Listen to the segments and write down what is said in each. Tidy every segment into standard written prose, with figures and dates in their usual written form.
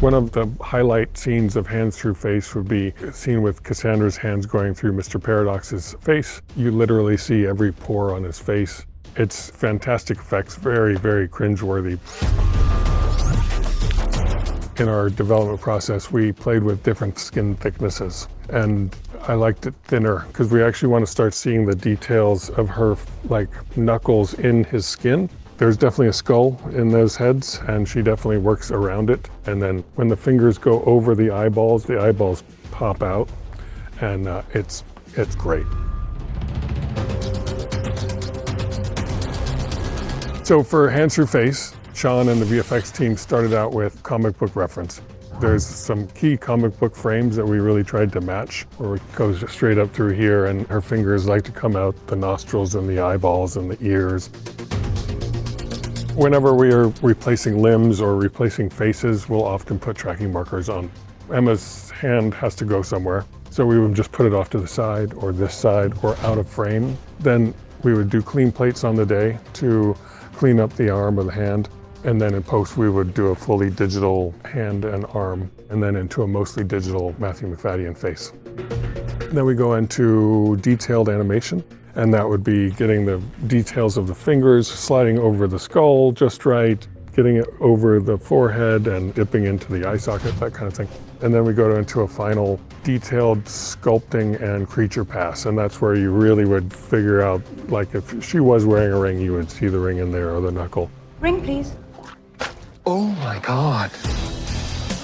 One of the highlight scenes of Hands Through Face would be a scene with Cassandra's hands going through Mr. Paradox's face. You literally see every pore on his face. It's fantastic effects, very, very cringeworthy. In our development process, we played with different skin thicknesses, and I liked it thinner because we actually want to start seeing the details of her like knuckles in his skin. There's definitely a skull in those heads, and she definitely works around it. And then when the fingers go over the eyeballs pop out, and it's great. So for Hands Through Face, Sean and the VFX team started out with comic book reference. There's some key comic book frames that we really tried to match, where it goes straight up through here, and her fingers like to come out the nostrils and the eyeballs and the ears. Whenever we are replacing limbs or replacing faces, we'll often put tracking markers on. Emma's hand has to go somewhere, so we would just put it off to the side or this side or out of frame. Then we would do clean plates on the day to clean up the arm or the hand. And then in post, we would do a fully digital hand and arm, and then into a mostly digital Matthew McFadden face. Then we go into detailed animation, and that would be getting the details of the fingers, sliding over the skull just right, getting it over the forehead and dipping into the eye socket, that kind of thing. And then we go into a final detailed sculpting and creature pass, and that's where you really would figure out, like if she was wearing a ring, you would see the ring in there or the knuckle. Ring, please. Oh my God.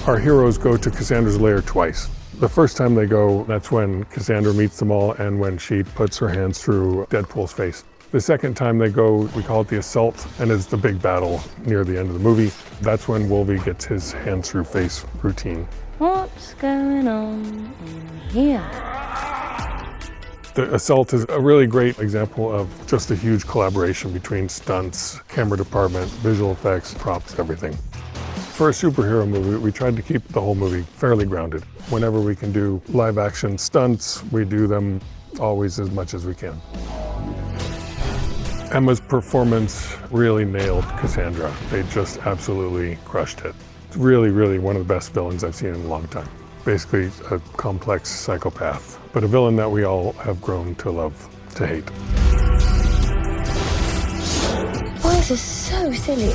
Our heroes go to Cassandra's lair twice. The first time they go, that's when Cassandra meets them all and when she puts her hands through Deadpool's face. The second time they go, we call it the assault, and it's the big battle near the end of the movie. That's when Wolvie gets his hands through face routine. What's going on in here? The assault is a really great example of just a huge collaboration between stunts, camera department, visual effects, props, everything. For a superhero movie, we tried to keep the whole movie fairly grounded. Whenever we can do live action stunts, we do them always as much as we can. Emma's performance really nailed Cassandra. They just absolutely crushed it. It's really, really one of the best villains I've seen in a long time. Basically a complex psychopath, but a villain that we all have grown to love, to hate. Boys are so silly.